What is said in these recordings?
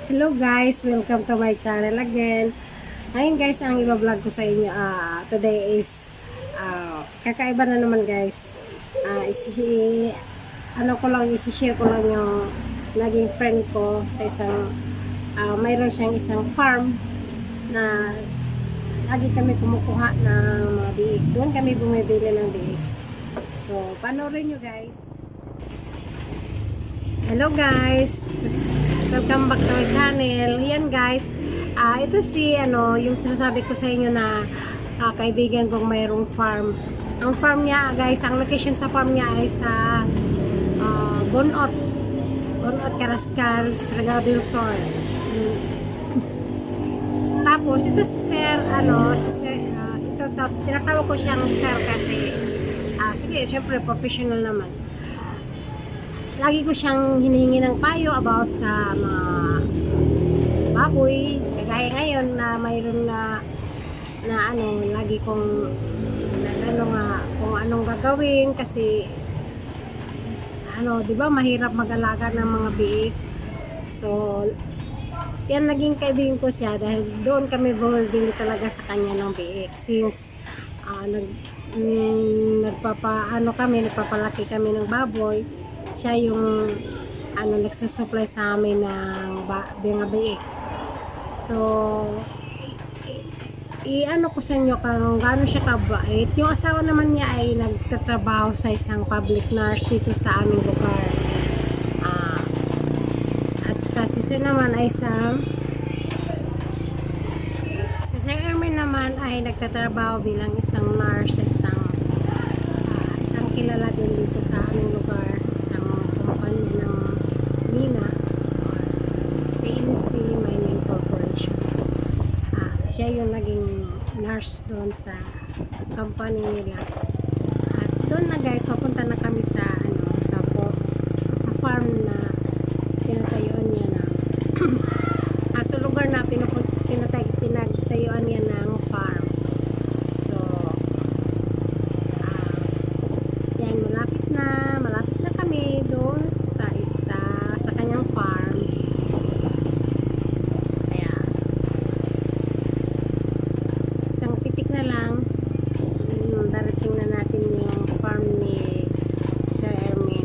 Hello guys, welcome to my channel again. Ngayon guys, ang i-vlog ko sa inyo today is kakaiba na naman guys. Isi-share ko lang yung naging friend ko sa isang mayroon siyang isang farm na lagi kami kumukuha ng mga biik. Doon kami bumibili ng biik. So, panoorin nyo guys. Hello guys, welcome back to my channel. Yan guys, ito yung sinasabi ko sa inyo na kaibigan kong mayroong farm. Ang farm niya guys, ang location sa farm niya ay sa Bonot, Carrascal, Surigao del Sur. Tapos ito si Sir, tinatawag ko siyang Sir kasi sige, syempre professional naman. Lagi ko siyang hinihingi ng payo about sa mga baboy. Kagaya ngayon na mayroon na lagi kong kung anong gagawin kasi di ba mahirap mag-alaga ng mga biik. So, yan naging kaibigan ko siya dahil doon kami bumibili talaga sa kanya ng biik since nagpapalaki kami ng baboy. Siya yung nagsusupply sa amin ng mga biik. So, ko sa inyo kung gaano siya kabait. Yung asawa naman niya ay nagtatrabaho sa isang public nurse dito sa aming lugar. At saka si Sir naman ay si Sir Ermin naman ay nagtatrabaho bilang isang nurse sa isang kilala din dito sa aming lugar. Siya yung naging nurse doon sa company nila. At doon na guys, papunta na kami sa farm na tinatayuan niya na sa lugar na pinagtayuan niya ng farm. So, yan, malapit na kami doon sa kanyang farm. Darating na natin yung farm ni Sir Ermin.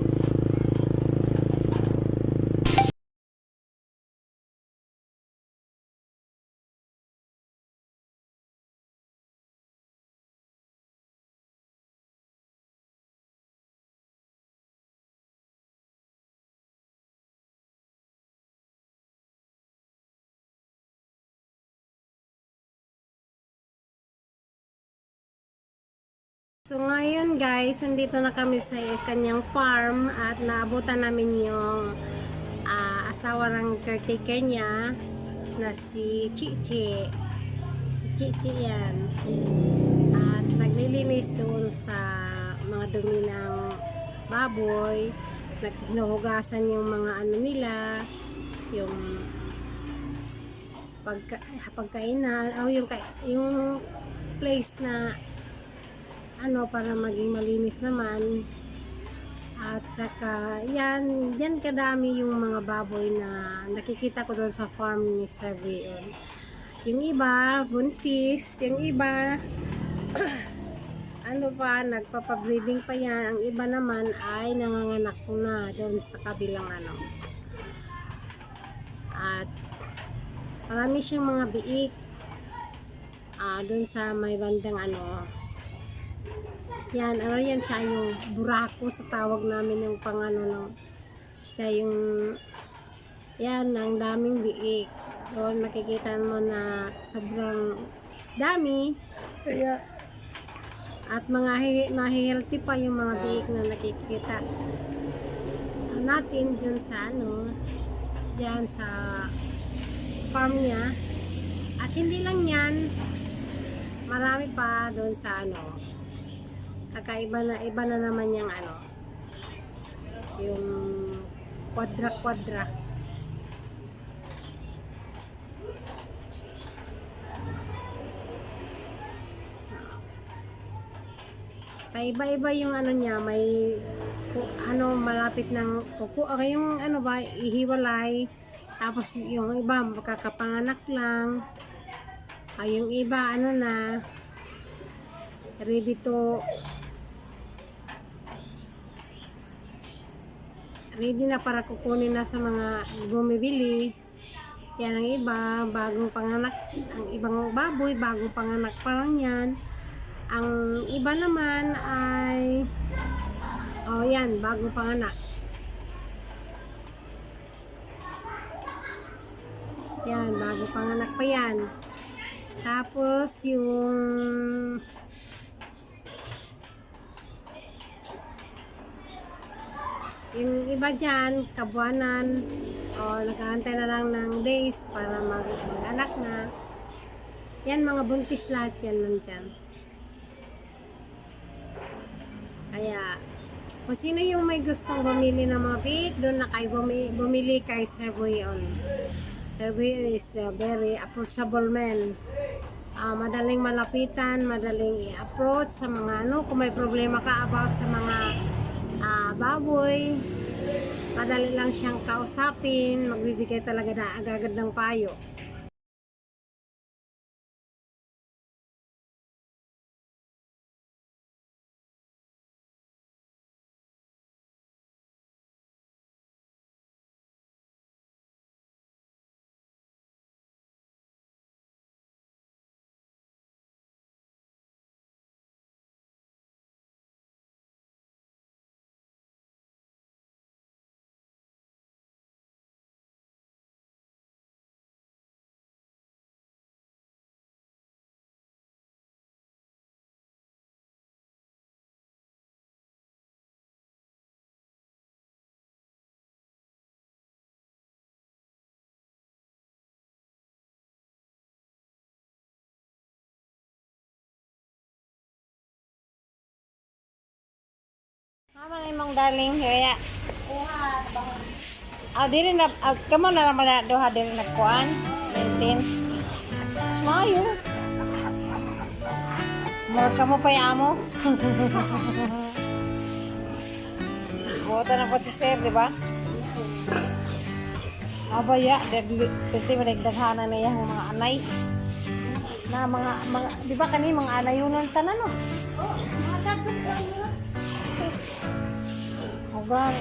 So ngayon guys, nandito na kami sa kanyang farm at naabutan namin yung asawa ng caretaker niya na si Chichi. Si Chichi yan. At naglilinis doon sa mga dumi ng baboy. Hinuhugasan yung mga nila, yung pagkainan, yung place na para maging malinis naman. At saka yan kadami yung mga baboy na nakikita ko doon sa farm ni Sir Leon. Yung iba buntis, yung iba nagpapabreeding pa yan. Ang iba naman ay nanganganak na doon sa kabilang At marami siyang mga biik doon sa may bandang yan siya yung burako sa tawag namin yung siya yung yan, ang daming biik. Doon makikita mo na sobrang dami. Kaya at healthy pa yung mga biik na nakikita natin dun sa dyan sa farm niya. At hindi lang yan, marami pa doon sa iba na naman yung yung quadra. Paiba-iba yung niya, may malapit ng yung ihiwalay Tapos yung iba makakapanganak lang. Ay, yung iba ano na ready na para kukunin na sa mga bumibili. Yan ang iba, bagong panganak. Ang ibang baboy, bagong panganak pa lang yan. Ang iba naman ay yan, bagong panganak. Yan, bagong panganak pa yan. Tapos yung iba dyan, kabuanan, nag-aantay na lang ng days para mag-anak na. Yan, mga buntis lahat yan nandyan. Kaya, kung sino yung may gustong bumili ng mga pig, doon na kayo bumili kay Sir Buyon. Sir Buyon is very approachable man. Madaling malapitan, madaling i-approach sa mga kung may problema ka about sa mga baboy, madali lang siyang kausapin, magbibigay talaga na agad ng payo. Mama na mong darling, kaya dili na kamo na naman na doha dili nagkuan maintain mayo mo kamo pa yamo buta na po si sir, di ba? Abaya dili manigdaghanan na yung mga anay na mga di ba kani mga anay yun ang tanan no? Mga dagat lang yun. Ogan,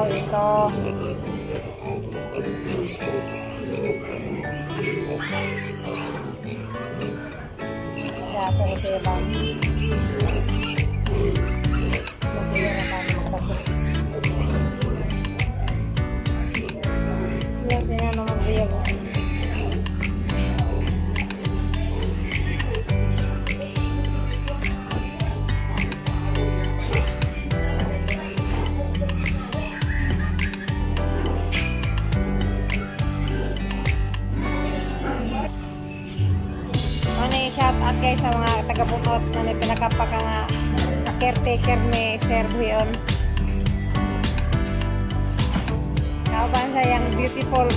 ito. Ito lang. Masaya na tayo magpapos. Siya na mag-vlog. Shout out guys sa mga taga-bunot na pinakapaka nga caretaker ni Sir Buyon. Kauban sa yung beautiful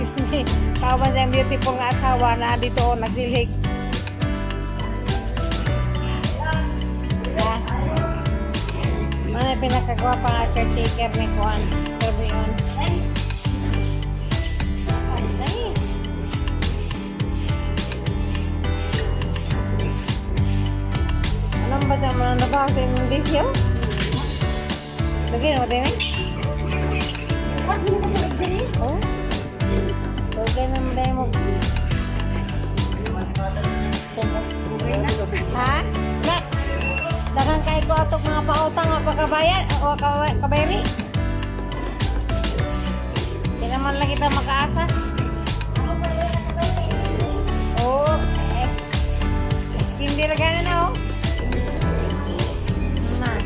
excuse me, kauban sa yung beautiful nga asawa na dito nagsilhig. Ano pinakagwapa nga caretaker ni Juan Sir Buyon. ba sa mga nabasa yung bisyo? Lagyan mo tayo eh? Oh? Lagyan naman tayo mo. Ha? Nak! Dagang kay ko atok mga pautang nga pagkabayan o kabayari. Hindi naman lang kita makaasa. Oo. Hindi na gano'n na oh. Na.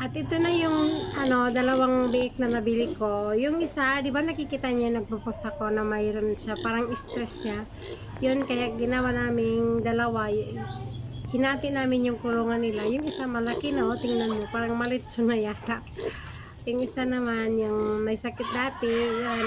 At ito na yung dalawang biik na nabili ko. Yung isa, di ba nakikita niya nagpo-post ako na mayroon siya, parang stress siya. Yun, kaya ginawa naming dalawa. Hinati namin yung kulungan nila. Yung isa malaki na, tingnan mo, parang malitso na yata. Yung isa naman, yung may sakit dati, yan,